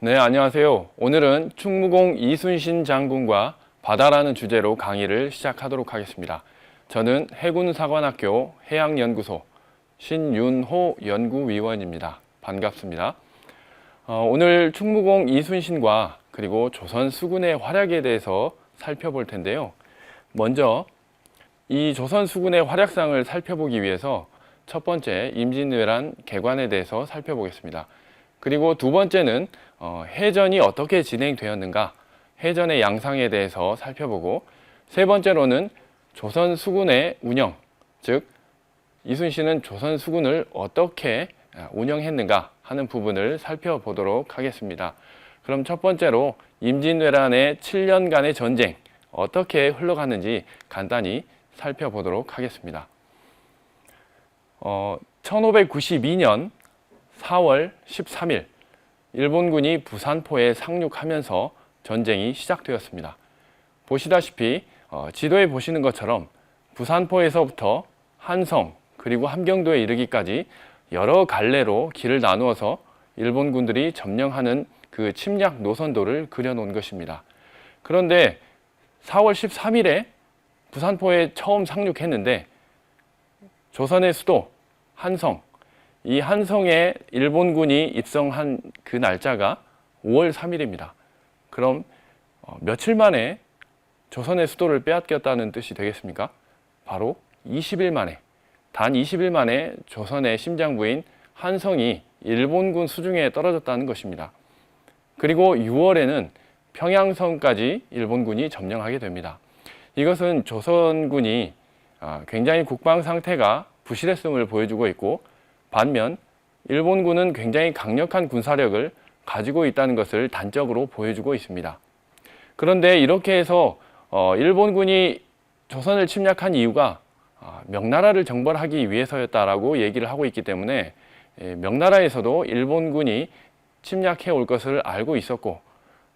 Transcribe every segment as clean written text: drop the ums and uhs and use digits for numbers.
네, 안녕하세요. 오늘은 충무공 이순신 장군과 바다라는 주제로 강의를 시작하도록 하겠습니다. 저는 해군사관학교 해양연구소 신윤호 연구위원입니다. 반갑습니다. 오늘 충무공 이순신과 그리고 조선 수군의 활약에 대해서 살펴볼 텐데요. 먼저 이 조선 수군의 활약상을 살펴보기 위해서 첫 번째 임진왜란 개관에 대해서 살펴보겠습니다. 그리고 두 번째는 해전이 어떻게 진행되었는가, 해전의 양상에 대해서 살펴보고, 세 번째로는 조선 수군의 운영, 즉 이순신은 조선 수군을 어떻게 운영했는가 하는 부분을 살펴보도록 하겠습니다. 그럼 첫 번째로 임진왜란의 7년간의 전쟁 어떻게 흘러갔는지 간단히 살펴보도록 하겠습니다. 1592년 4월 13일 일본군이 부산포에 상륙하면서 전쟁이 시작되었습니다. 보시다시피 지도에 보시는 것처럼 부산포에서부터 한성 그리고 함경도에 이르기까지 여러 갈래로 길을 나누어서 일본군들이 점령하는 그 침략 노선도를 그려놓은 것입니다. 그런데 4월 13일에 부산포에 처음 상륙했는데 조선의 수도 한성, 이 한성에 일본군이 입성한 그 날짜가 5월 3일입니다. 그럼 며칠 만에 조선의 수도를 빼앗겼다는 뜻이 되겠습니까? 바로 20일 만에, 단 20일 만에 조선의 심장부인 한성이 일본군 수중에 떨어졌다는 것입니다. 그리고 6월에는 평양성까지 일본군이 점령하게 됩니다. 이것은 조선군이 굉장히 국방 상태가 부실했음을 보여주고 있고, 반면 일본군은 굉장히 강력한 군사력을 가지고 있다는 것을 단적으로 보여주고 있습니다. 그런데 이렇게 해서 일본군이 조선을 침략한 이유가 명나라를 정벌하기 위해서였다라고 얘기를 하고 있기 때문에 명나라에서도 일본군이 침략해 올 것을 알고 있었고,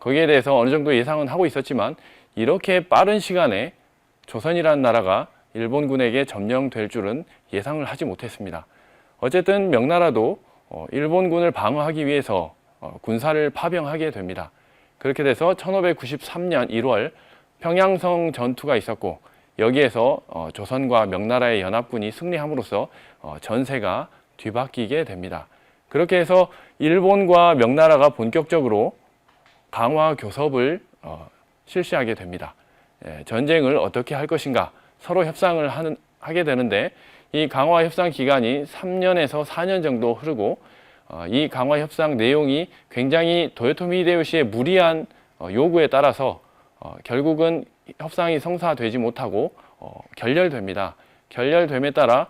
거기에 대해서 어느 정도 예상은 하고 있었지만 이렇게 빠른 시간에 조선이라는 나라가 일본군에게 점령될 줄은 예상을 하지 못했습니다. 어쨌든 명나라도 일본군을 방어하기 위해서 군사를 파병하게 됩니다. 그렇게 돼서 1593년 1월 평양성 전투가 있었고, 여기에서 조선과 명나라의 연합군이 승리함으로써 전세가 뒤바뀌게 됩니다. 그렇게 해서 일본과 명나라가 본격적으로 강화 교섭을 실시하게 됩니다. 전쟁을 어떻게 할 것인가 서로 협상을 하게 되는데, 이 강화 협상 기간이 3년에서 4년 정도 흐르고, 이 강화 협상 내용이 굉장히 도요토미 히데요시의 무리한 요구에 따라서 결국은 협상이 성사되지 못하고 결렬됩니다. 결렬됨에 따라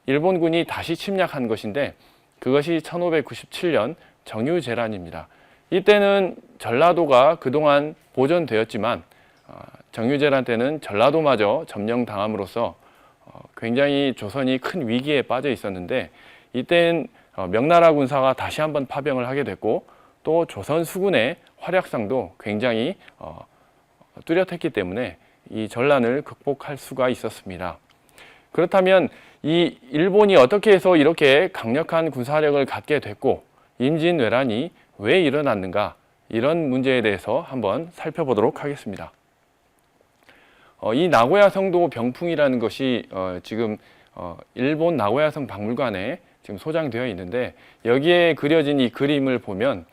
일본군이 다시 침략한 것인데, 그것이 1597년 정유재란입니다. 이때는 전라도가 그동안 보존되었지만 정유재란 때는 전라도마저 점령당함으로써 굉장히 조선이 큰 위기에 빠져 있었는데, 이때는 명나라 군사가 다시 한번 파병을 하게 됐고, 또 조선 수군의 활약상도 굉장히 뚜렷했기 때문에 이 전란을 극복할 수가 있었습니다. 그렇다면 이 일본이 어떻게 해서 이렇게 강력한 군사력을 갖게 됐고, 임진왜란이 왜 일어났는가, 이런 문제에 대해서 한번 살펴보도록 하겠습니다. 이 나고야 성도 병풍이라는 것이 지금 일본 나고야성 박물관에 지금 소장되어 있는데, 여기에 그려진 이 그림을 보면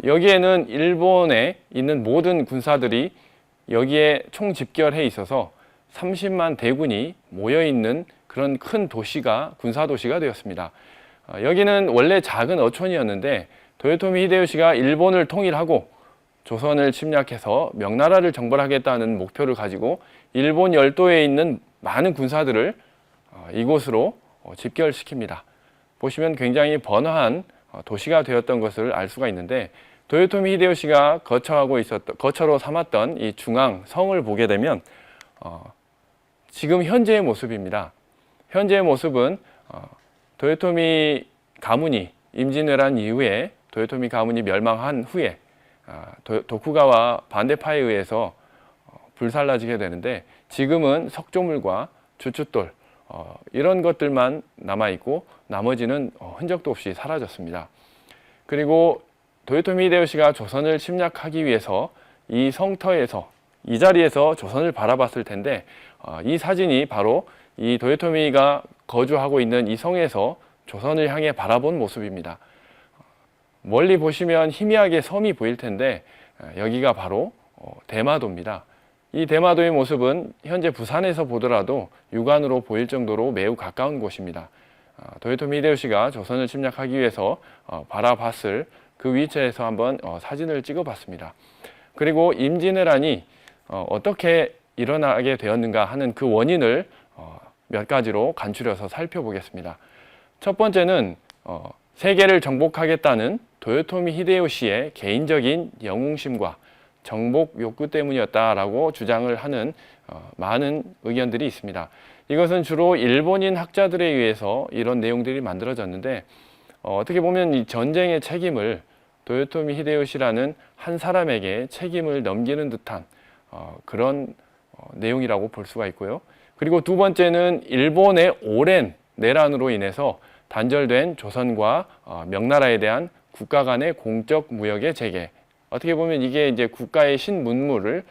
여기에는 일본에 있는 모든 군사들이 여기에 총집결해 있어서 30만 대군이 모여 있는 그런 큰 도시가 군사도시가 되었습니다. 여기는 원래 작은 어촌이었는데 도요토미 히데요시가 일본을 통일하고 조선을 침략해서 명나라를 정벌하겠다는 목표를 가지고 일본 열도에 있는 많은 군사들을 이곳으로 집결시킵니다. 보시면 굉장히 번화한 도시가 되었던 것을 알 수가 있는데, 도요토미 히데요시가 거처로 삼았던 이 중앙 성을 보게 되면 지금 현재의 모습입니다. 현재의 모습은 도요토미 가문이 임진왜란 이후에 도요토미 가문이 멸망한 후에 도쿠가와 반대파에 의해서 불살라지게 되는데, 지금은 석조물과 주춧돌 이런 것들만 남아있고 나머지는 흔적도 없이 사라졌습니다. 그리고 도요토미 히데요시가 조선을 침략하기 위해서 이 성터에서 이 자리에서 조선을 바라봤을 텐데 이 사진이 바로 이 도요토미가 거주하고 있는 이 성에서 조선을 향해 바라본 모습입니다. 멀리 보시면 희미하게 섬이 보일 텐데 여기가 바로 대마도입니다. 이 대마도의 모습은 현재 부산에서 보더라도 육안으로 보일 정도로 매우 가까운 곳입니다. 도요토미 히데요시가 조선을 침략하기 위해서 바라봤을 그 위치에서 한번 사진을 찍어봤습니다. 그리고 임진왜란이 어떻게 일어나게 되었는가 하는 그 원인을 몇 가지로 간추려서 살펴보겠습니다. 첫 번째는 세계를 정복하겠다는 도요토미 히데요시의 개인적인 영웅심과 정복 욕구 때문이었다라고 주장을 하는 많은 의견들이 있습니다. 이것은 주로 일본인 학자들에 의해서 이런 내용들이 만들어졌는데 어떻게 보면 이 전쟁의 책임을 도요토미 히데요시라는 한 사람에게 책임을 넘기는 듯한 그런 내용이라고 볼 수가 있고요. 그리고 두 번째는 일본의 오랜 내란으로 인해서 단절된 조선과 명나라에 대한 국가 간의 공적 무역의 재개. 어떻게 보면 이게 이제 국가의 신문물을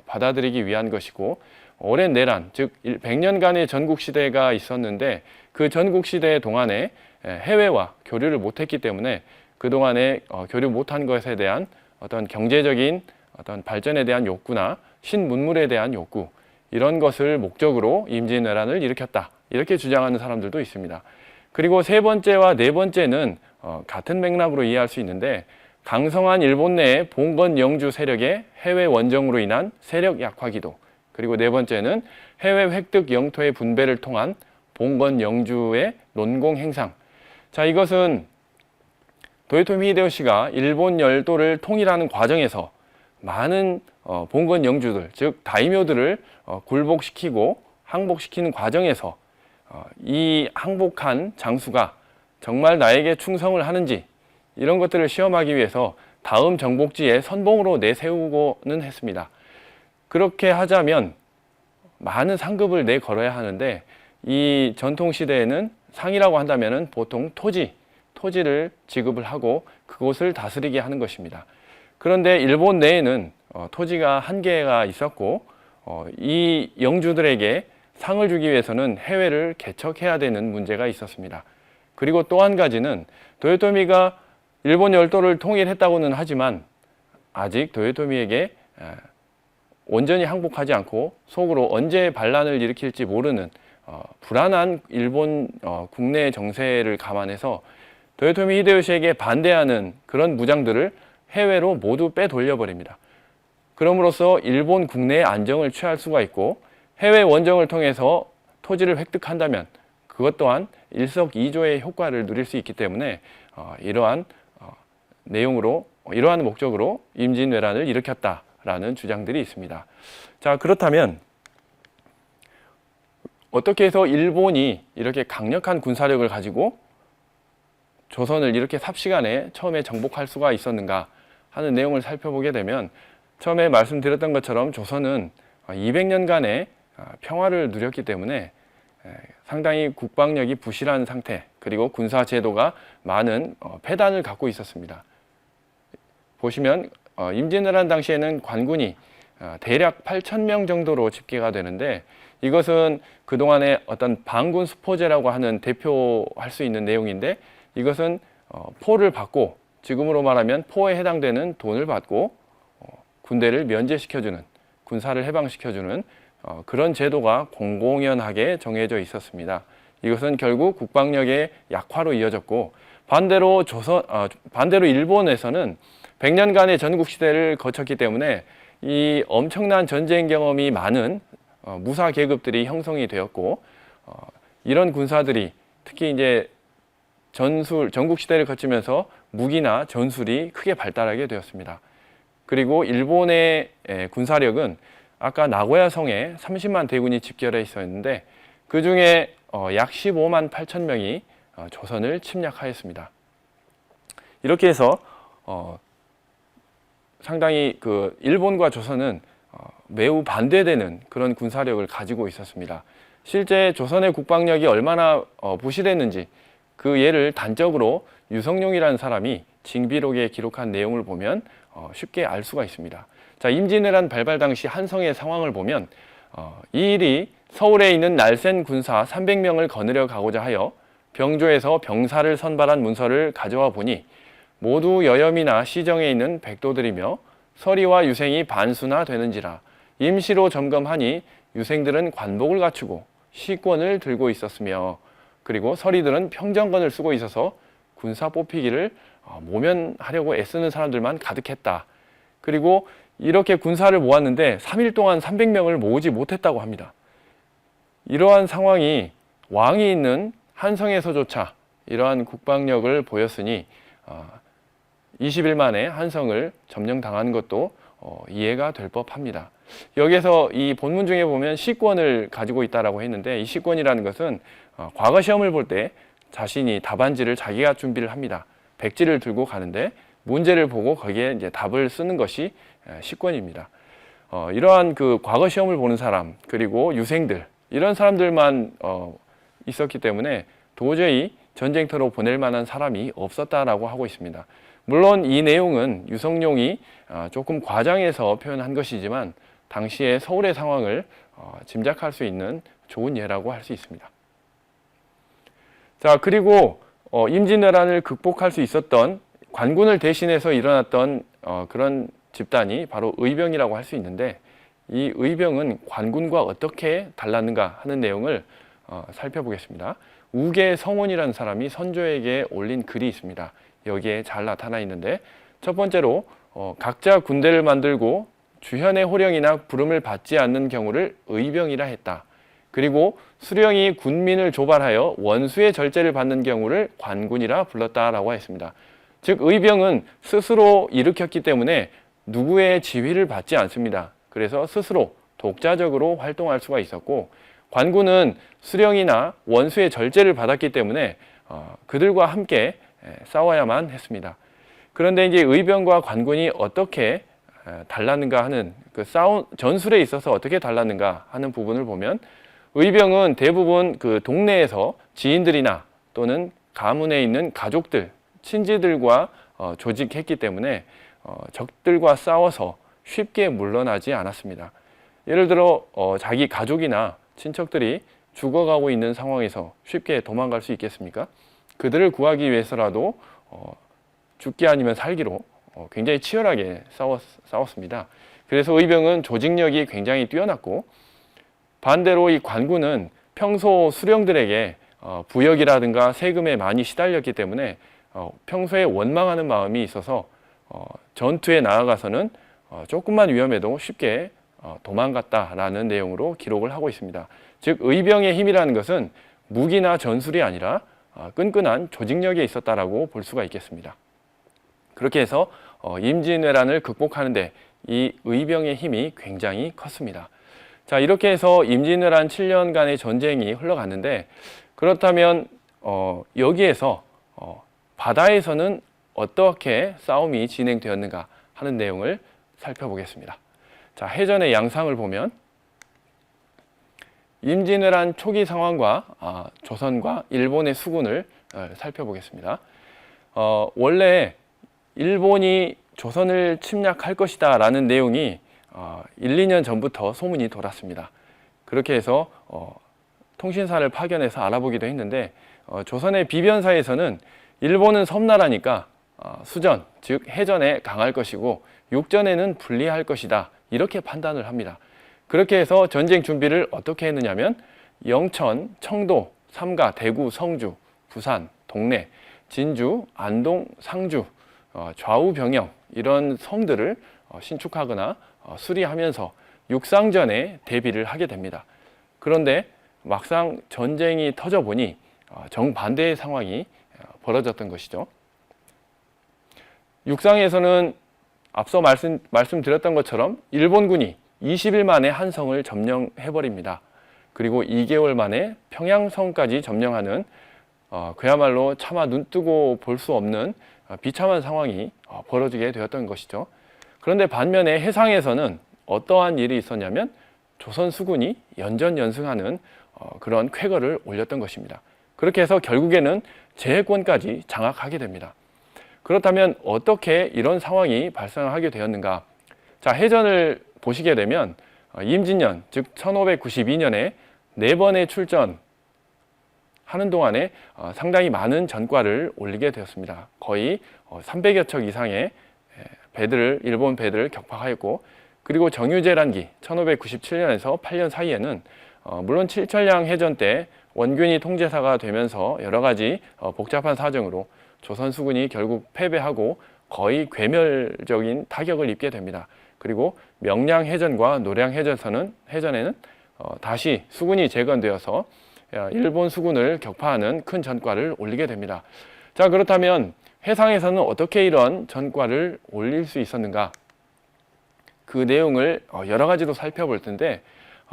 받아들이기 위한 것이고, 오랜 내란, 즉 100년간의 전국 시대가 있었는데 그 전국 시대 동안에 해외와 교류를 못했기 때문에 그 동안에 교류 못한 것에 대한 어떤 경제적인 어떤 발전에 대한 욕구나 신문물에 대한 욕구, 이런 것을 목적으로 임진왜란을 일으켰다, 이렇게 주장하는 사람들도 있습니다. 그리고 세 번째와 네 번째는 같은 맥락으로 이해할 수 있는데, 강성한 일본 내의 봉건 영주 세력의 해외 원정으로 인한 세력 약화 기도, 그리고 네 번째는 해외 획득 영토의 분배를 통한 봉건 영주의 논공 행상. 자, 이것은 도요토미 히데요시가 일본 열도를 통일하는 과정에서 많은 봉건 영주들, 즉 다이묘들을 굴복시키고 항복시키는 과정에서 이 항복한 장수가 정말 나에게 충성을 하는지, 이런 것들을 시험하기 위해서 다음 정복지에 선봉으로 내세우고는 했습니다. 그렇게 하자면 많은 상급을 내걸어야 하는데, 이 전통시대에는 상이라고 한다면 보통 토지를 지급을 하고 그곳을 다스리게 하는 것입니다. 그런데 일본 내에는 토지가 한계가 있었고 이 영주들에게 상을 주기 위해서는 해외를 개척해야 되는 문제가 있었습니다. 그리고 또 한 가지는 도요토미가 일본 열도를 통일했다고는 하지만 아직 도요토미에게 온전히 항복하지 않고 속으로 언제 반란을 일으킬지 모르는 불안한 일본 국내 정세를 감안해서 도요토미 히데요시에게 반대하는 그런 무장들을 해외로 모두 빼돌려 버립니다. 그럼으로써 일본 국내의 안정을 취할 수가 있고, 해외 원정을 통해서 토지를 획득한다면 그것 또한 일석이조의 효과를 누릴 수 있기 때문에 이러한 내용으로, 이러한 목적으로 임진왜란을 일으켰다라는 주장들이 있습니다. 자, 그렇다면 어떻게 해서 일본이 이렇게 강력한 군사력을 가지고 조선을 이렇게 삽시간에 처음에 정복할 수가 있었는가 하는 내용을 살펴보게 되면, 처음에 말씀드렸던 것처럼 조선은 200년간의 평화를 누렸기 때문에 상당히 국방력이 부실한 상태, 그리고 군사 제도가 많은 폐단을 갖고 있었습니다. 보시면 임진왜란 당시에는 관군이 대략 8,000명 정도로 집계가 되는데, 이것은 그동안의 어떤 반군 수포제라고 하는 대표할 수 있는 내용인데, 이것은 포를 받고, 지금으로 말하면 포에 해당되는 돈을 받고 군대를 면제시켜주는, 군사를 해방시켜주는 그런 제도가 공공연하게 정해져 있었습니다. 이것은 결국 국방력의 약화로 이어졌고, 반대로 일본에서는 100년간의 전국 시대를 거쳤기 때문에 이 엄청난 전쟁 경험이 많은 무사 계급들이 형성이 되었고, 이런 군사들이 특히 이제 전국 시대를 거치면서 무기나 전술이 크게 발달하게 되었습니다. 그리고 일본의 군사력은 아까 나고야 성에 30만 대군이 집결해 있었는데, 그 중에 약 15만 8천 명이 조선을 침략하였습니다. 이렇게 해서 상당히 그 일본과 조선은 매우 반대되는 그런 군사력을 가지고 있었습니다. 실제 조선의 국방력이 얼마나 부실했는지 그 예를 단적으로 유성룡이라는 사람이 징비록에 기록한 내용을 보면 쉽게 알 수가 있습니다. 자, 임진왜란 발발 당시 한성의 상황을 보면 이 일이 서울에 있는 날쌘 군사 300명을 거느려 가고자 하여 병조에서 병사를 선발한 문서를 가져와 보니 모두 여염이나 시정에 있는 백도들이며 서리와 유생이 반수나 되는지라. 임시로 점검하니 유생들은 관복을 갖추고 시권을 들고 있었으며, 그리고 서리들은 평정권을 쓰고 있어서 군사 뽑히기를 모면하려고 애쓰는 사람들만 가득했다. 그리고 이렇게 군사를 모았는데 3일 동안 300명을 모으지 못했다고 합니다. 이러한 상황이 왕이 있는 한성에서조차 이러한 국방력을 보였으니 20일 만에 한성을 점령당한 것도 이해가 될 법합니다. 여기서 이 본문 중에 보면 시권을 가지고 있다라고 했는데, 이 시권이라는 것은 과거 시험을 볼 때 자신이 답안지를 자기가 준비를 합니다. 백지를 들고 가는데 문제를 보고 거기에 이제 답을 쓰는 것이 시권입니다. 이러한 그 과거 시험을 보는 사람, 그리고 유생들, 이런 사람들만 있었기 때문에 도저히 전쟁터로 보낼 만한 사람이 없었다라고 하고 있습니다. 물론 이 내용은 유성룡이 조금 과장해서 표현한 것이지만 당시의 서울의 상황을 짐작할 수 있는 좋은 예라고 할 수 있습니다. 자, 그리고 임진왜란을 극복할 수 있었던 관군을 대신해서 일어났던 그런 집단이 바로 의병이라고 할 수 있는데, 이 의병은 관군과 어떻게 달랐는가 하는 내용을 살펴보겠습니다. 우계 성원이라는 사람이 선조에게 올린 글이 있습니다. 여기에 잘 나타나 있는데, 첫 번째로 각자 군대를 만들고 주현의 호령이나 부름을 받지 않는 경우를 의병이라 했다. 그리고 수령이 군민을 조발하여 원수의 절제를 받는 경우를 관군이라 불렀다라고 했습니다. 즉 의병은 스스로 일으켰기 때문에 누구의 지휘를 받지 않습니다. 그래서 스스로 독자적으로 활동할 수가 있었고, 관군은 수령이나 원수의 절제를 받았기 때문에 그들과 함께 싸워야만 했습니다. 그런데 이제 의병과 관군이 어떻게 달랐는가 하는 그 전술에 있어서 어떻게 달랐는가 하는 부분을 보면, 의병은 대부분 그 동네에서 지인들이나 또는 가문에 있는 가족들, 친지들과 조직했기 때문에 적들과 싸워서 쉽게 물러나지 않았습니다. 예를 들어 자기 가족이나 친척들이 죽어가고 있는 상황에서 쉽게 도망갈 수 있겠습니까? 그들을 구하기 위해서라도 죽기 아니면 살기로 굉장히 치열하게 싸웠습니다. 그래서 의병은 조직력이 굉장히 뛰어났고, 반대로 이 관군은 평소 수령들에게 부역이라든가 세금에 많이 시달렸기 때문에 평소에 원망하는 마음이 있어서 전투에 나아가서는 조금만 위험해도 쉽게 도망갔다라는 내용으로 기록을 하고 있습니다. 즉 의병의 힘이라는 것은 무기나 전술이 아니라 끈끈한 조직력에 있었다라고 볼 수가 있겠습니다. 그렇게 해서 임진왜란을 극복하는 데 이 의병의 힘이 굉장히 컸습니다. 자, 이렇게 해서 임진왜란 7년간의 전쟁이 흘러갔는데, 그렇다면 여기에서 바다에서는 어떻게 싸움이 진행되었는가 하는 내용을 살펴보겠습니다. 자, 해전의 양상을 보면 임진왜란 초기 상황과 조선과 일본의 수군을 살펴보겠습니다. 원래 일본이 조선을 침략할 것이다 라는 내용이 1, 2년 전부터 소문이 돌았습니다. 그렇게 해서 통신사를 파견해서 알아보기도 했는데, 조선의 비변사에서는 일본은 섬나라니까 수전, 즉 해전에 강할 것이고 육전에는 불리할 것이다, 이렇게 판단을 합니다. 그렇게 해서 전쟁 준비를 어떻게 했느냐면 영천, 청도, 삼가, 대구, 성주, 부산, 동래, 진주, 안동, 상주, 좌우 병영, 이런 성들을 신축하거나 수리하면서 육상전에 대비를 하게 됩니다. 그런데 막상 전쟁이 터져 보니 정반대의 상황이 벌어졌던 것이죠. 육상에서는 앞서 말씀드렸던 것처럼 일본군이 20일 만에 한성을 점령해버립니다. 그리고 2개월 만에 평양성까지 점령하는 그야말로 차마 눈뜨고 볼 수 없는 비참한 상황이 벌어지게 되었던 것이죠. 그런데 반면에 해상에서는 어떠한 일이 있었냐면 조선 수군이 연전연승하는 그런 쾌거를 올렸던 것입니다. 그렇게 해서 결국에는 제해권까지 장악하게 됩니다. 그렇다면 어떻게 이런 상황이 발생하게 되었는가? 자, 해전을 보시게 되면 임진년, 즉 1592년에 4번의 출전하는 동안에 상당히 많은 전과를 올리게 되었습니다. 거의 300여 척 이상의 일본 배들을 격파하였고, 그리고 정유재란기 1597년에서 8년 사이에는 물론 칠천량 해전 때 원균이 통제사가 되면서 여러 가지 복잡한 사정으로 조선 수군이 결국 패배하고 거의 괴멸적인 타격을 입게 됩니다. 그리고 명량 해전과 노량 해전에는 다시 수군이 재건되어서 일본 수군을 격파하는 큰 전과를 올리게 됩니다. 자, 그렇다면 해상에서는 어떻게 이런 전과를 올릴 수 있었는가? 그 내용을 여러 가지로 살펴볼 텐데,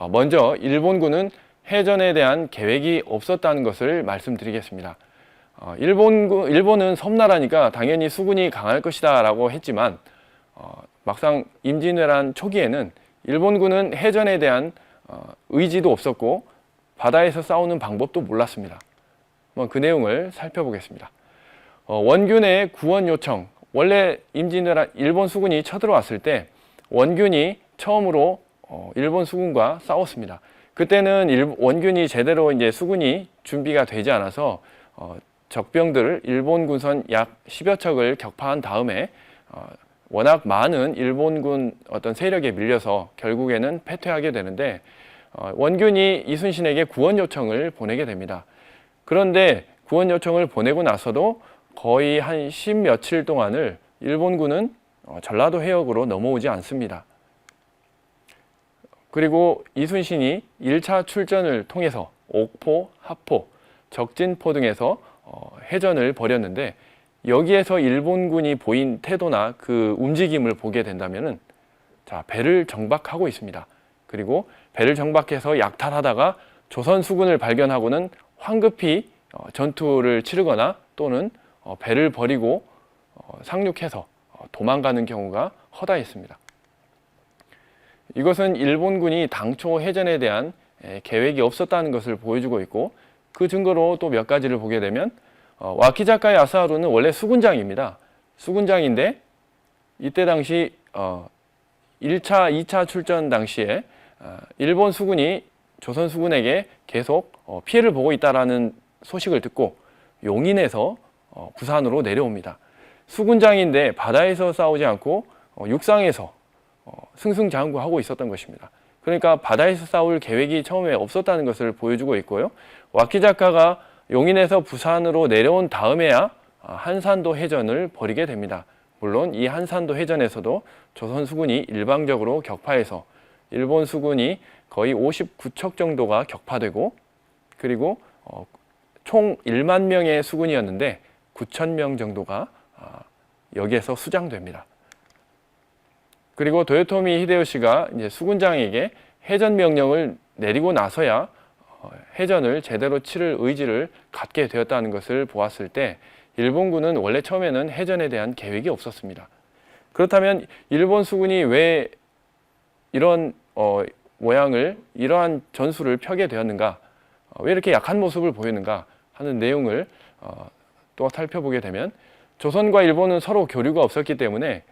먼저 일본군은 해전에 대한 계획이 없었다는 것을 말씀드리겠습니다. 일본은 섬나라니까 당연히 수군이 강할 것이다 라고 했지만 막상 임진왜란 초기에는 일본군은 해전에 대한 의지도 없었고 바다에서 싸우는 방법도 몰랐습니다. 그 내용을 살펴보겠습니다. 원균의 구원 요청, 원래 임진왜란 일본 수군이 쳐들어왔을 때 원균이 처음으로 일본 수군과 싸웠습니다. 그때는 원균이 제대로 이제 수군이 준비가 되지 않아서 적병들을 일본 군선 약 10여 척을 격파한 다음에 워낙 많은 일본군 어떤 세력에 밀려서 결국에는 패퇴하게 되는데, 원균이 이순신에게 구원 요청을 보내게 됩니다. 그런데 구원 요청을 보내고 나서도 거의 한 10며칠 동안을 일본군은 전라도 해역으로 넘어오지 않습니다. 그리고 이순신이 1차 출전을 통해서 옥포, 하포, 적진포 등에서 해전을 벌였는데, 여기에서 일본군이 보인 태도나 그 움직임을 보게 된다면은, 자, 배를 정박하고 있습니다. 그리고 배를 정박해서 약탈하다가 조선 수군을 발견하고는 황급히 전투를 치르거나 또는 배를 버리고 상륙해서 도망가는 경우가 허다했습니다. 이것은 일본군이 당초 해전에 대한 계획이 없었다는 것을 보여주고 있고, 그 증거로 또 몇 가지를 보게 되면 와키자카의 야스하루는 원래 수군장입니다. 수군장인데 이때 당시 1차, 2차 출전 당시에 일본 수군이 조선 수군에게 계속 피해를 보고 있다는 소식을 듣고 용인에서 부산으로 내려옵니다. 수군장인데 바다에서 싸우지 않고 육상에서 승승장구하고 있었던 것입니다. 그러니까 바다에서 싸울 계획이 처음에 없었다는 것을 보여주고 있고요. 와키자카가 용인에서 부산으로 내려온 다음에야 한산도 해전을 벌이게 됩니다. 물론 이 한산도 해전에서도 조선 수군이 일방적으로 격파해서 일본 수군이 거의 59척 정도가 격파되고, 그리고 총 1만 명의 수군이었는데 9천 명 정도가 여기에서 수장됩니다. 그리고 도요토미 히데요시가 이제 수군장에게 해전 명령을 내리고 나서야 해전을 제대로 치를 의지를 갖게 되었다는 것을 보았을 때, 일본군은 원래 처음에는 해전에 대한 계획이 없었습니다. 그렇다면 일본 수군이 왜 이런 이러한 전술을 펴게 되었는가, 왜 이렇게 약한 모습을 보이는가 하는 내용을 또 살펴보게 되면, 조선과 일본은 서로 교류가 없었기 때문에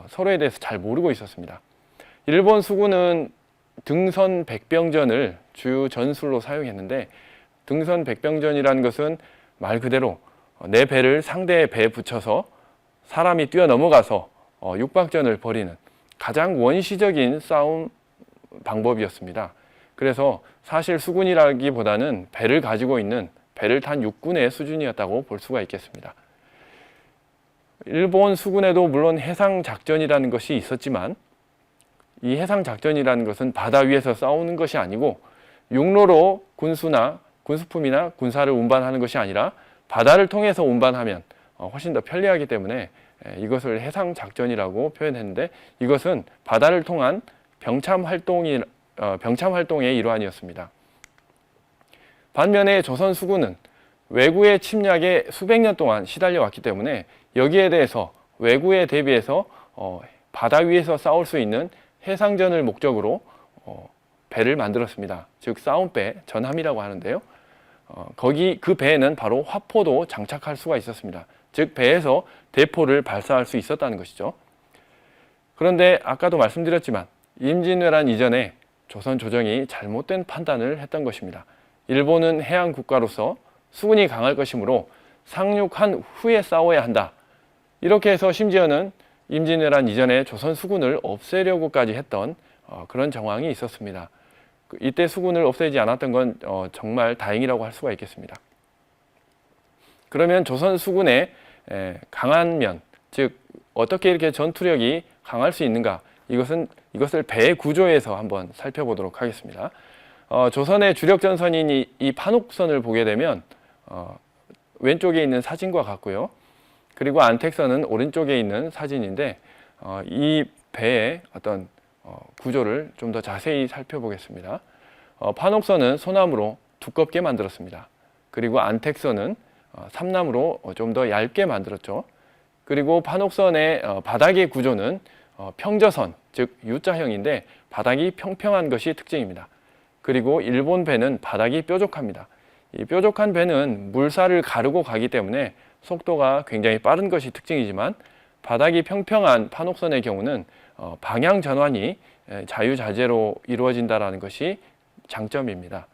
서로에 대해서 잘 모르고 있었습니다. 일본 수군은 등선 백병전을 주요 전술로 사용했는데, 등선 백병전이라는 것은 말 그대로 내 배를 상대의 배에 붙여서 사람이 뛰어넘어가서 육박전을 벌이는 가장 원시적인 싸움 방법이었습니다. 그래서 사실 수군이라기보다는 배를 가지고 있는 배를 탄 육군의 수준이었다고 볼 수가 있겠습니다. 일본 수군에도 물론 해상작전이라는 것이 있었지만, 이 해상작전이라는 것은 바다 위에서 싸우는 것이 아니고 육로로 군수품이나 군사를 운반하는 것이 아니라 바다를 통해서 운반하면 훨씬 더 편리하기 때문에 이것을 해상작전이라고 표현했는데, 이것은 바다를 통한 병참 활동의 일환이었습니다. 반면에 조선 수군은 외구의 침략에 수백 년 동안 시달려 왔기 때문에 여기에 대해서 외구에 대비해서 바다 위에서 싸울 수 있는 해상전을 목적으로 배를 만들었습니다. 즉 싸움배, 전함이라고 하는데요. 그 배에는 바로 화포도 장착할 수가 있었습니다. 즉 배에서 대포를 발사할 수 있었다는 것이죠. 그런데 아까도 말씀드렸지만 임진왜란 이전에 조선 조정이 잘못된 판단을 했던 것입니다. 일본은 해양 국가로서 수군이 강할 것이므로 상륙한 후에 싸워야 한다. 이렇게 해서 심지어는 임진왜란 이전에 조선 수군을 없애려고까지 했던 그런 정황이 있었습니다. 이때 수군을 없애지 않았던 건 정말 다행이라고 할 수가 있겠습니다. 그러면 조선 수군의 강한 면, 즉 어떻게 이렇게 전투력이 강할 수 있는가? 이것을 배 구조에서 한번 살펴보도록 하겠습니다. 조선의 주력 전선인 이 판옥선을 보게 되면 왼쪽에 있는 사진과 같고요. 그리고 안택선은 오른쪽에 있는 사진인데 이 배의 어떤 구조를 좀 더 자세히 살펴보겠습니다. 판옥선은 소나무로 두껍게 만들었습니다. 그리고 안택선은 삼나무로 좀 더 얇게 만들었죠. 그리고 판옥선의 바닥의 구조는 평저선, 즉 U자형인데 바닥이 평평한 것이 특징입니다. 그리고 일본 배는 바닥이 뾰족합니다. 이 뾰족한 배는 물살을 가르고 가기 때문에 속도가 굉장히 빠른 것이 특징이지만 바닥이 평평한 판옥선의 경우는 방향 전환이 자유자재로 이루어진다는 것이 장점입니다.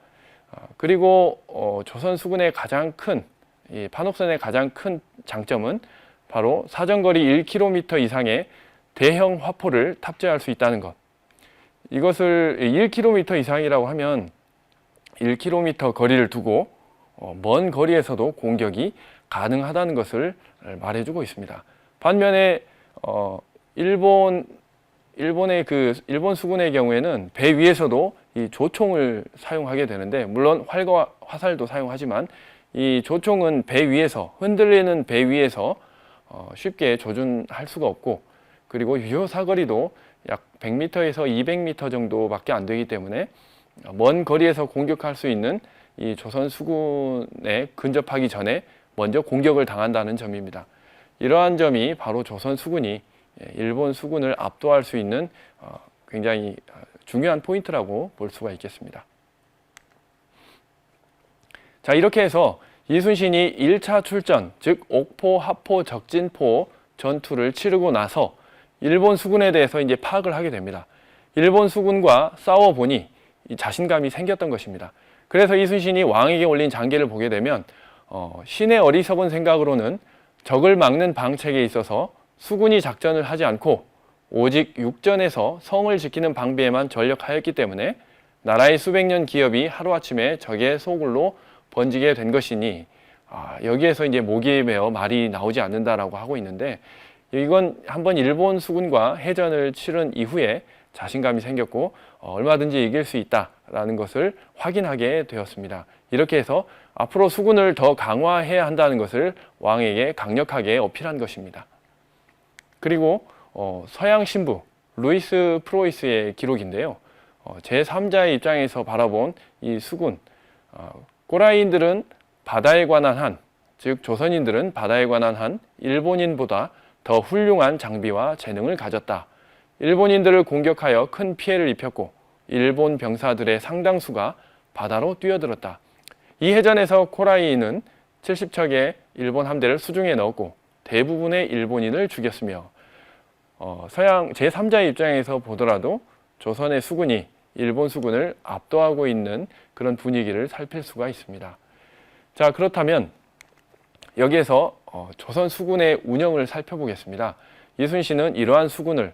그리고 조선 수군의 가장 큰 이 판옥선의 가장 큰 장점은 바로 사정거리 1km 이상의 대형 화포를 탑재할 수 있다는 것. 이것을 1km 이상이라고 하면 1km 거리를 두고 먼 거리에서도 공격이 가능하다는 것을 말해주고 있습니다. 반면에 일본 수군의 경우에는 배 위에서도 이 조총을 사용하게 되는데, 물론 활과 화살도 사용하지만 이 조총은 배 위에서, 흔들리는 배 위에서 쉽게 조준할 수가 없고, 그리고 유효 사거리도 약 100m에서 200m 정도밖에 안 되기 때문에 먼 거리에서 공격할 수 있는 이 조선 수군에 근접하기 전에 먼저 공격을 당한다는 점입니다. 이러한 점이 바로 조선 수군이 일본 수군을 압도할 수 있는 굉장히 중요한 포인트라고 볼 수가 있겠습니다. 자, 이렇게 해서 이순신이 1차 출전, 즉 옥포, 하포, 적진포 전투를 치르고 나서 일본 수군에 대해서 이제 파악을 하게 됩니다. 일본 수군과 싸워보니 자신감이 생겼던 것입니다. 그래서 이순신이 왕에게 올린 장계를 보게 되면 신의 어리석은 생각으로는 적을 막는 방책에 있어서 수군이 작전을 하지 않고 오직 육전에서 성을 지키는 방비에만 전력하였기 때문에 나라의 수백 년 기업이 하루아침에 적의 소굴로 번지게 된 것이니 여기에서 이제 목이 메어 말이 나오지 않는다라고 하고 있는데, 이건 한번 일본 수군과 해전을 치른 이후에 자신감이 생겼고 얼마든지 이길 수 있다라는 것을 확인하게 되었습니다. 이렇게 해서 앞으로 수군을 더 강화해야 한다는 것을 왕에게 강력하게 어필한 것입니다. 그리고 서양 신부 루이스 프로이스의 기록인데요. 제3자의 입장에서 바라본 이 수군, 꼬라이인들은 바다에 관한 한, 즉 조선인들은 바다에 관한 한 일본인보다 더 훌륭한 장비와 재능을 가졌다. 일본인들을 공격하여 큰 피해를 입혔고 일본 병사들의 상당수가 바다로 뛰어들었다. 이 해전에서 코라이는 70척의 일본 함대를 수중에 넣었고 대부분의 일본인을 죽였으며 서양 제3자의 입장에서 보더라도 조선의 수군이 일본 수군을 압도하고 있는 그런 분위기를 살필 수가 있습니다. 자, 그렇다면 여기에서 조선 수군의 운영을 살펴보겠습니다. 이순신은 이러한 수군을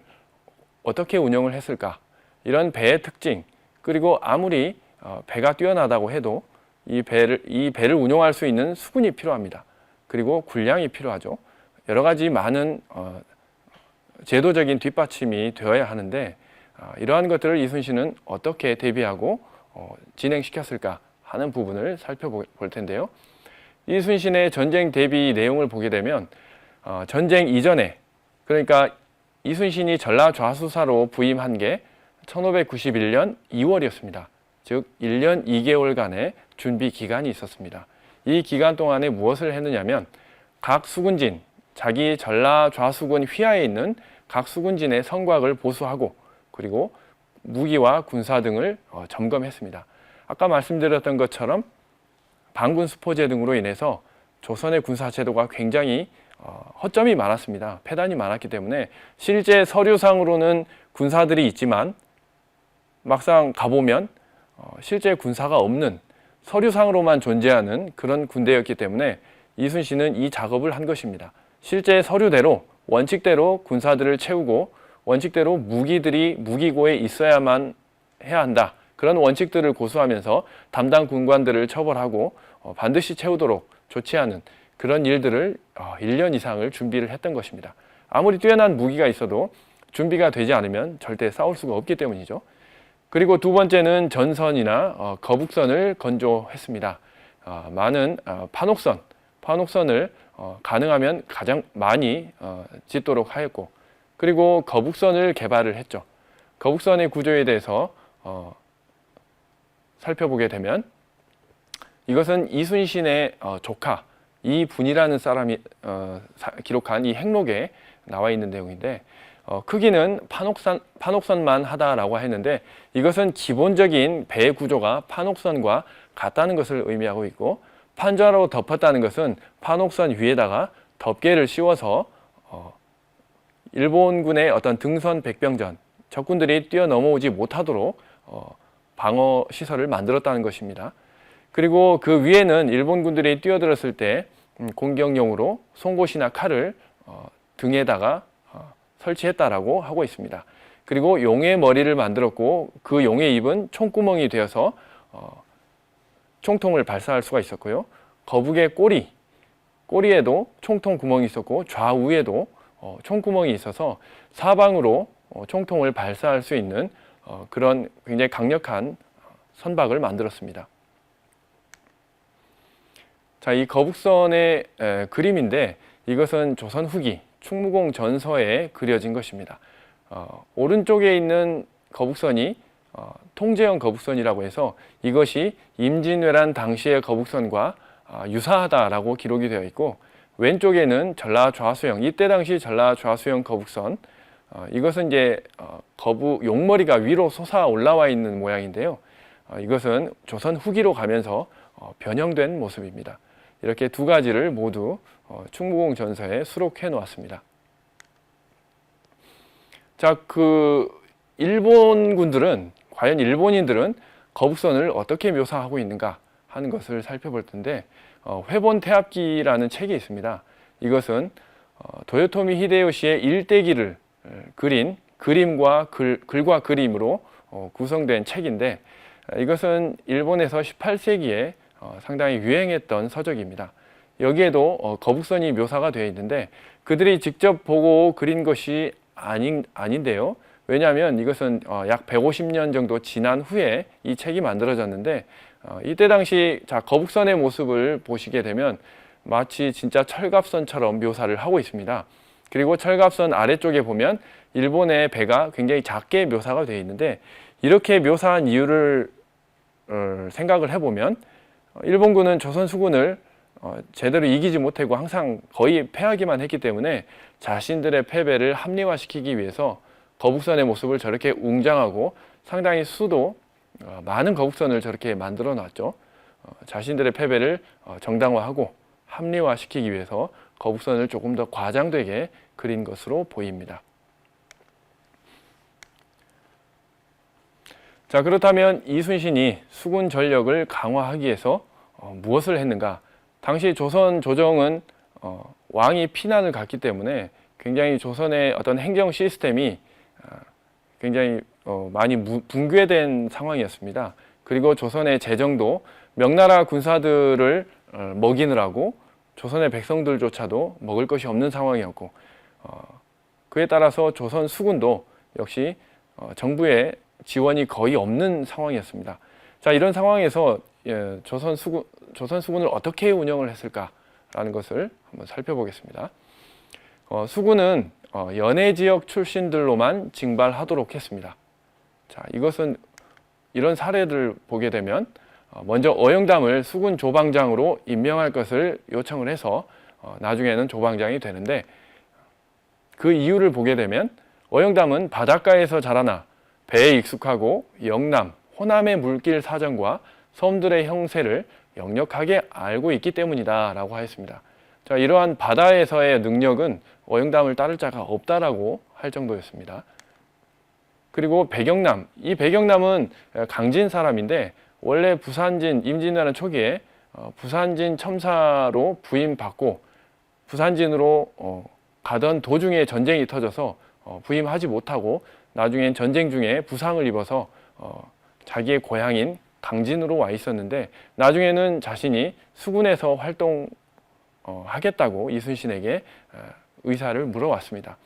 어떻게 운영을 했을까? 이런 배의 특징, 그리고 아무리 배가 뛰어나다고 해도 이 배를 운용할 수 있는 수군이 필요합니다. 그리고 군량이 필요하죠. 여러 가지 많은 제도적인 뒷받침이 되어야 하는데 이러한 것들을 이순신은 어떻게 대비하고 진행시켰을까 하는 부분을 살펴볼 텐데요. 이순신의 전쟁 대비 내용을 보게 되면 전쟁 이전에, 그러니까 이순신이 전라좌수사로 부임한 게 1591년 2월이었습니다. 즉 1년 2개월간의 준비 기간이 있었습니다. 이 기간 동안에 무엇을 했느냐면 각 수군진, 자기 전라좌수군 휘하에 있는 각 수군진의 성곽을 보수하고 그리고 무기와 군사 등을 점검했습니다. 아까 말씀드렸던 것처럼 반군 수포제 등으로 인해서 조선의 군사 제도가 굉장히 허점이 많았습니다. 폐단이 많았기 때문에 실제 서류상으로는 군사들이 있지만 막상 가보면 실제 군사가 없는 서류상으로만 존재하는 그런 군대였기 때문에 이순신은 이 작업을 한 것입니다. 실제 서류대로 원칙대로 군사들을 채우고 원칙대로 무기들이 무기고에 있어야만 해야 한다. 그런 원칙들을 고수하면서 담당 군관들을 처벌하고 반드시 채우도록 조치하는 그런 일들을 1년 이상을 준비를 했던 것입니다. 아무리 뛰어난 무기가 있어도 준비가 되지 않으면 절대 싸울 수가 없기 때문이죠. 그리고 두 번째는 전선이나 거북선을 건조했습니다. 많은 판옥선을 가능하면 가장 많이 짓도록 하였고, 그리고 거북선을 개발을 했죠. 거북선의 구조에 대해서 살펴보게 되면 이것은 이순신의 조카 이분이라는 사람이 기록한 이 행록에 나와 있는 내용인데, 크기는 판옥선만 하다라고 했는데 이것은 기본적인 배 구조가 판옥선과 같다는 것을 의미하고 있고, 판자로 덮었다는 것은 판옥선 위에다가 덮개를 씌워서 일본군의 어떤 등선 백병전, 적군들이 뛰어넘어오지 못하도록 방어 시설을 만들었다는 것입니다. 그리고 그 위에는 일본군들이 뛰어들었을 때 공격용으로 송곳이나 칼을 등에다가 설치했다라고 하고 있습니다. 그리고 용의 머리를 만들었고 그 용의 입은 총구멍이 되어서 총통을 발사할 수가 있었고요. 거북의 꼬리에도 총통 구멍이 있었고 좌우에도 총구멍이 있어서 사방으로 총통을 발사할 수 있는 그런 굉장히 강력한 선박을 만들었습니다. 자, 이 거북선의 그림인데 이것은 조선 후기 충무공 전서에 그려진 것입니다. 오른쪽에 있는 거북선이 통제형 거북선이라고 해서 이것이 임진왜란 당시의 거북선과 유사하다라고 기록이 되어 있고, 왼쪽에는 전라좌수형, 이때 당시 전라좌수형 거북선, 이것은 이제 용머리가 위로 솟아 올라와 있는 모양인데요. 이것은 조선 후기로 가면서 변형된 모습입니다. 이렇게 두 가지를 모두 충무공 전서에 수록해 놓았습니다. 자, 과연 일본인들은 거북선을 어떻게 묘사하고 있는가 하는 것을 살펴볼 텐데, 회본태압기라는 책이 있습니다. 이것은 도요토미 히데요시의 일대기를 그린 글과 그림으로 구성된 책인데, 이것은 일본에서 18세기에 상당히 유행했던 서적입니다. 여기에도 거북선이 묘사가 되어 있는데 그들이 직접 보고 그린 것이 아닌데요. 왜냐하면 이것은 약 150년 정도 지난 후에 이 책이 만들어졌는데, 이때 당시 거북선의 모습을 보시게 되면 마치 진짜 철갑선처럼 묘사를 하고 있습니다. 그리고 철갑선 아래쪽에 보면 일본의 배가 굉장히 작게 묘사가 되어 있는데, 이렇게 묘사한 이유를 생각을 해보면 일본군은 조선 수군을 제대로 이기지 못하고 항상 거의 패하기만 했기 때문에 자신들의 패배를 합리화시키기 위해서 거북선의 모습을 저렇게 웅장하고 상당히 많은 거북선을 저렇게 만들어 놨죠. 자신들의 패배를 정당화하고 합리화시키기 위해서 거북선을 조금 더 과장되게 그린 것으로 보입니다. 자, 그렇다면 이순신이 수군 전력을 강화하기 위해서 무엇을 했는가? 당시 조선 조정은 왕이 피난을 갔기 때문에 굉장히 조선의 어떤 행정 시스템이 굉장히 많이 붕괴된 상황이었습니다. 그리고 조선의 재정도 명나라 군사들을 먹이느라고 조선의 백성들조차도 먹을 것이 없는 상황이었고, 그에 따라서 조선 수군도 역시 정부의 지원이 거의 없는 상황이었습니다. 자, 이런 상황에서 조선 수군을 어떻게 운영을 했을까라는 것을 한번 살펴보겠습니다. 수군은 연해 지역 출신들로만 징발하도록 했습니다. 자, 이것은 이런 사례를 보게 되면 먼저 어영담을 수군 조방장으로 임명할 것을 요청을 해서 나중에는 조방장이 되는데, 그 이유를 보게 되면 어영담은 바닷가에서 자라나 배에 익숙하고 영남, 호남의 물길 사정과 섬들의 형세를 역력하게 알고 있기 때문이다 라고 하였습니다. 자, 이러한 바다에서의 능력은 어영담을 따를 자가 없다라고 할 정도였습니다. 그리고 배경남, 이 배경남은 강진 사람인데 원래 부산진 임진왜란 초기에 부산진 첨사로 부임받고 부산진으로 가던 도중에 전쟁이 터져서 부임하지 못하고 나중엔 전쟁 중에 부상을 입어서 자기의 고향인 강진으로 와 있었는데 나중에는 자신이 수군에서 활동하겠다고 이순신에게 의사를 물어왔습니다.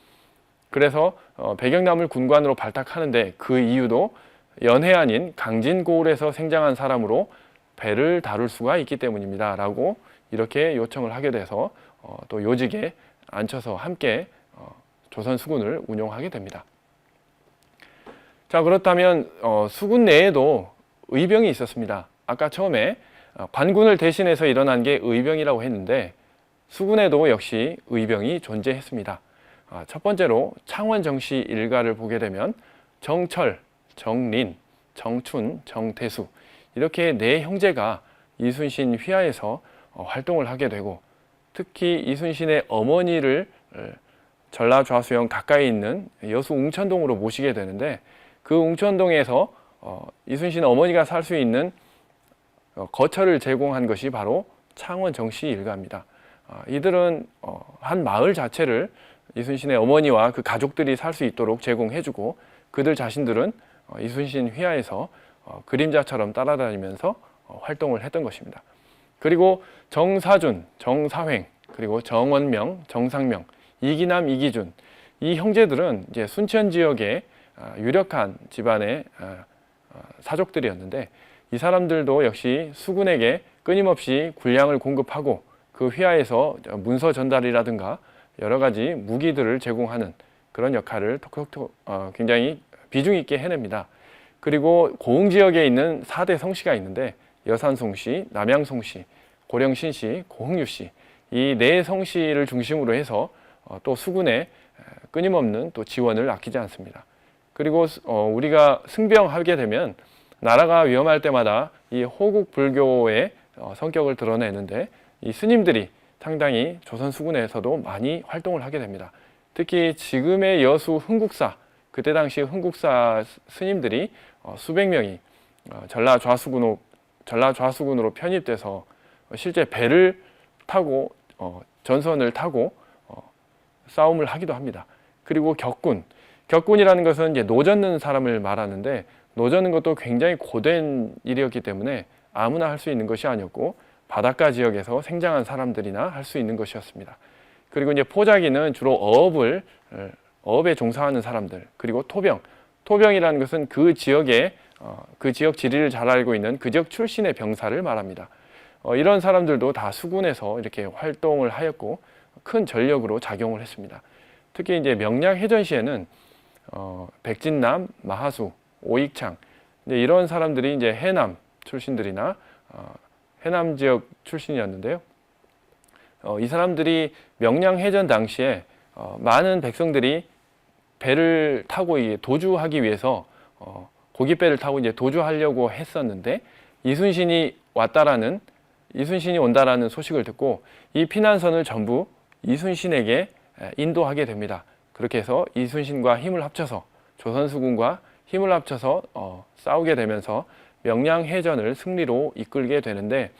그래서 배경남을 군관으로 발탁하는데 그 이유도 연해안인 강진고을에서 생장한 사람으로 배를 다룰 수가 있기 때문입니다 라고 이렇게 요청을 하게 돼서 또 요직에 앉혀서 함께 조선 수군을 운용하게 됩니다. 자, 그렇다면 수군 내에도 의병이 있었습니다. 아까 처음에 관군을 대신해서 일어난 게 의병이라고 했는데 수군에도 역시 의병이 존재했습니다. 첫 번째로 창원정씨 일가를 보게 되면 정철, 정린, 정춘, 정태수 이렇게 네 형제가 이순신 휘하에서 활동을 하게 되고 특히 이순신의 어머니를 전라좌수영 가까이 있는 여수 웅천동으로 모시게 되는데 그 웅천동에서 이순신 어머니가 살 수 있는 거처를 제공한 것이 바로 창원정씨 일가입니다. 이들은 한 마을 자체를 이순신의 어머니와 그 가족들이 살 수 있도록 제공해주고 그들 자신들은 이순신 휘하에서 그림자처럼 따라다니면서 활동을 했던 것입니다. 그리고 정사준, 정사횡, 그리고 정원명, 정상명, 이기남, 이기준 이 형제들은 이제 순천 지역의 유력한 집안의 사족들이었는데 이 사람들도 역시 수군에게 끊임없이 군량을 공급하고 그 휘하에서 문서 전달이라든가 여러 가지 무기들을 제공하는 그런 역할을 굉장히 비중 있게 해냅니다. 그리고 고흥 지역에 있는 4대 성씨가 있는데 여산송씨, 남양송씨, 고령신씨, 고흥유씨 이 네 성씨를 중심으로 해서 또 수군에 끊임없는 또 지원을 아끼지 않습니다. 그리고 우리가 승병하게 되면 나라가 위험할 때마다 이 호국 불교의 성격을 드러내는데 이 스님들이 상당히 조선 수군에서도 많이 활동을 하게 됩니다. 특히 지금의 여수 흥국사, 그때 당시 흥국사 스님들이 수백 명이 전라좌수군으로 편입돼서 실제 배를 타고 전선을 타고 싸움을 하기도 합니다. 그리고 격군이라는 것은 이제 노젓는 사람을 말하는데 노젓는 것도 굉장히 고된 일이었기 때문에 아무나 할 수 있는 것이 아니었고 바닷가 지역에서 생장한 사람들이나 할 수 있는 것이었습니다. 그리고 이제 포자기는 주로 어업에 종사하는 사람들, 그리고 토병이라는 것은 그 지역에 그 지역 지리를 잘 알고 있는 그 지역 출신의 병사를 말합니다. 이런 사람들도 다 수군에서 이렇게 활동을 하였고 큰 전력으로 작용을 했습니다. 특히 이제 명량해전 시에는 백진남, 마하수, 오익창 이런 사람들이 이제 해남 출신들이나 해남 지역 출신이었는데요. 이 사람들이 명량해전 당시에 많은 백성들이 배를 타고 도주하기 위해서 고깃배를 타고 이제 도주하려고 했었는데 이순신이 온다라는 소식을 듣고 이 피난선을 전부 이순신에게 인도하게 됩니다. 그렇게 해서 이순신과 힘을 합쳐서 조선수군과 힘을 합쳐서 싸우게 되면서 명량해전을 승리로 이끌게 되는데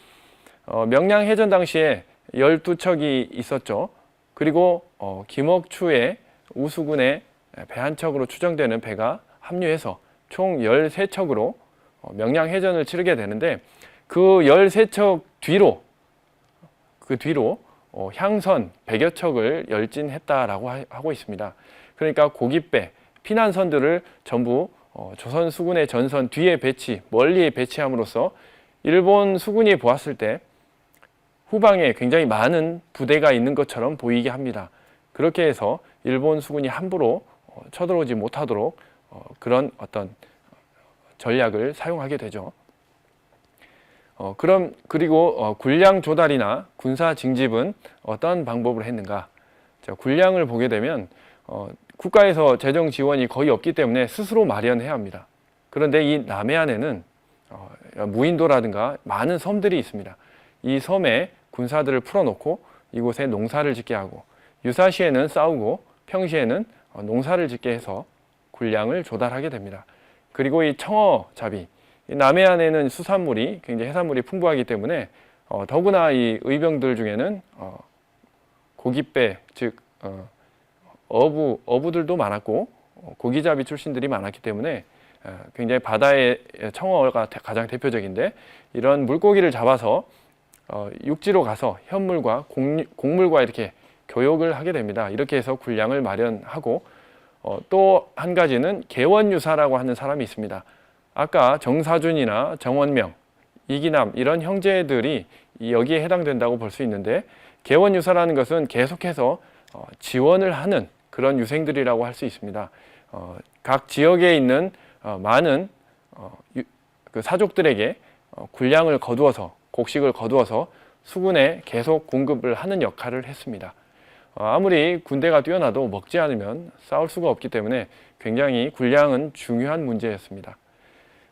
명량해전 당시에 12척이 있었죠. 그리고 김억추의 우수군의 배 한 척으로 추정되는 배가 합류해서 총 13척으로 명량해전을 치르게 되는데 그 13척 뒤로 향선 100여 척을 열진했다라고 하고 있습니다. 그러니까 고깃배, 피난선들을 전부 조선 수군의 전선 뒤에 멀리 배치함으로써 일본 수군이 보았을 때 후방에 굉장히 많은 부대가 있는 것처럼 보이게 합니다. 그렇게 해서 일본 수군이 함부로 쳐들어오지 못하도록 그런 어떤 전략을 사용하게 되죠. 그리고 군량 조달이나 군사 징집은 어떤 방법을 했는가? 군량을 보게 되면 국가에서 재정 지원이 거의 없기 때문에 스스로 마련해야 합니다. 그런데 이 남해안에는 무인도라든가 많은 섬들이 있습니다. 이 섬에 군사들을 풀어놓고 이곳에 농사를 짓게 하고, 유사시에는 싸우고 평시에는 농사를 짓게 해서 군량을 조달하게 됩니다. 그리고 이 청어잡이, 남해안에는 수산물이 굉장히 해산물이 풍부하기 때문에 더구나 이 의병들 중에는 고깃배, 즉 어부들도 많았고 고기잡이 출신들이 많았기 때문에 굉장히 바다의 청어가 가장 대표적인데, 이런 물고기를 잡아서 육지로 가서 현물과 곡물과 이렇게 교역을 하게 됩니다. 이렇게 해서 군량을 마련하고, 또 한 가지는 계원유사라고 하는 사람이 있습니다. 아까 정사준이나 정원명, 이기남 이런 형제들이 여기에 해당된다고 볼 수 있는데, 계원유사라는 것은 계속해서 지원을 하는 그런 유생들이라고 할 수 있습니다. 각 지역에 있는 많은 그 사족들에게 군량을 거두어서, 곡식을 거두어서 수군에 계속 공급을 하는 역할을 했습니다. 아무리 군대가 뛰어나도 먹지 않으면 싸울 수가 없기 때문에 굉장히 군량은 중요한 문제였습니다.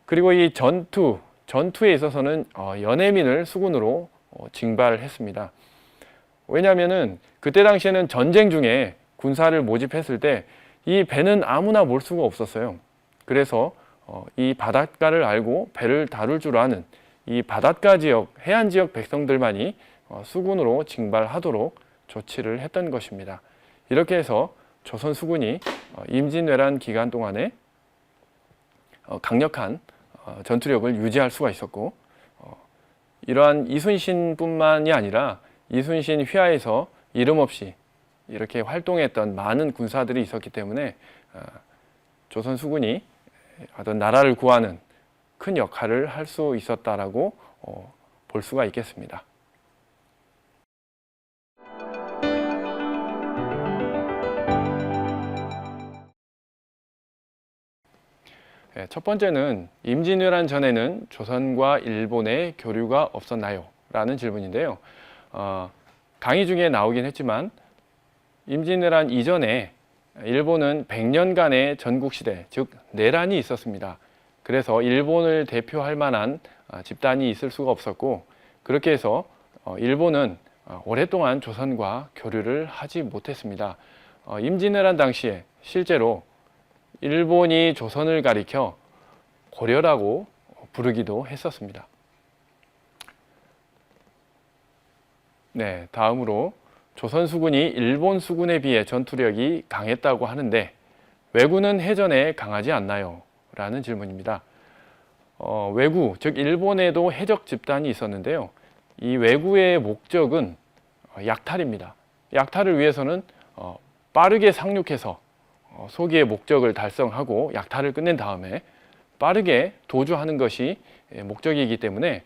그리고 이 전투에 있어서는 연해민을 수군으로 징발했습니다. 왜냐하면은 그때 당시에는 전쟁 중에 군사를 모집했을 때 이 배는 아무나 몰 수가 없었어요. 그래서 이 바닷가를 알고 배를 다룰 줄 아는 이 바닷가 지역, 해안 지역 백성들만이 수군으로 징발하도록 조치를 했던 것입니다. 이렇게 해서 조선 수군이 임진왜란 기간 동안에 강력한 전투력을 유지할 수가 있었고, 이러한 이순신뿐만이 아니라 이순신 휘하에서 이름 없이 이렇게 활동했던 많은 군사들이 있었기 때문에 조선 수군이 어떤 나라를 구하는 큰 역할을 할 수 있었다라고 볼 수가 있겠습니다. 첫 번째는 임진왜란 전에는 조선과 일본의 교류가 없었나요? 라는 질문인데요. 강의 중에 나오긴 했지만 임진왜란 이전에 일본은 100년간의 전국시대, 즉 내란이 있었습니다. 그래서 일본을 대표할 만한 집단이 있을 수가 없었고, 그렇게 해서 일본은 오랫동안 조선과 교류를 하지 못했습니다. 임진왜란 당시에 실제로 일본이 조선을 가리켜 고려라고 부르기도 했었습니다. 네, 다음으로 조선 수군이 일본 수군에 비해 전투력이 강했다고 하는데 왜구는 해전에 강하지 않나요? 라는 질문입니다. 왜구, 즉 일본에도 해적 집단이 있었는데요. 이 왜구의 목적은 약탈입니다. 약탈을 위해서는 빠르게 상륙해서 소기의 목적을 달성하고 약탈을 끝낸 다음에 빠르게 도주하는 것이 목적이기 때문에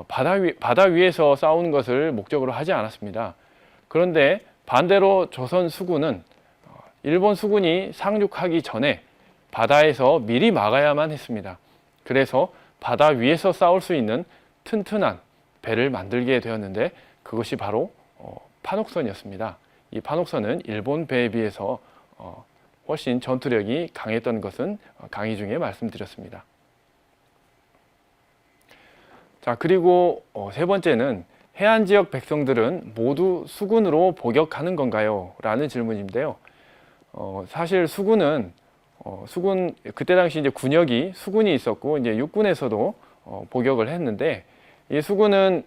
바다 위에서 싸우는 것을 목적으로 하지 않았습니다. 그런데 반대로 조선 수군은 일본 수군이 상륙하기 전에 바다에서 미리 막아야만 했습니다. 그래서 바다 위에서 싸울 수 있는 튼튼한 배를 만들게 되었는데 그것이 바로 판옥선이었습니다. 이 판옥선은 일본 배에 비해서 훨씬 전투력이 강했던 것은 강의 중에 말씀드렸습니다. 자, 그리고 세 번째는 해안 지역 백성들은 모두 수군으로 복역하는 건가요? 라는 질문인데요. 사실 수군은 그때 당시 이제 군역이 수군이 있었고 이제 육군에서도 복역을 했는데, 이 수군은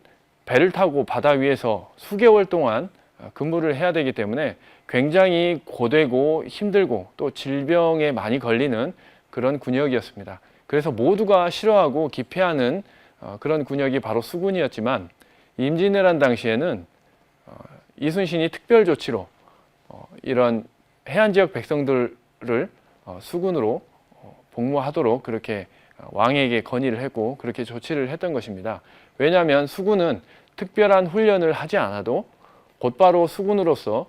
배를 타고 바다 위에서 수개월 동안 근무를 해야 되기 때문에 굉장히 고되고 힘들고 또 질병에 많이 걸리는 그런 군역이었습니다. 그래서 모두가 싫어하고 기피하는 그런 군역이 바로 수군이었지만, 임진왜란 당시에는 이순신이 특별 조치로 이런 해안 지역 백성들을 수군으로 복무하도록 그렇게 왕에게 건의를 했고 그렇게 조치를 했던 것입니다. 왜냐하면 수군은 특별한 훈련을 하지 않아도 곧바로 수군으로서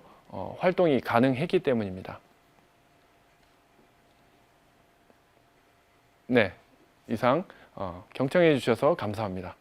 활동이 가능했기 때문입니다. 네, 이상 경청해 주셔서 감사합니다.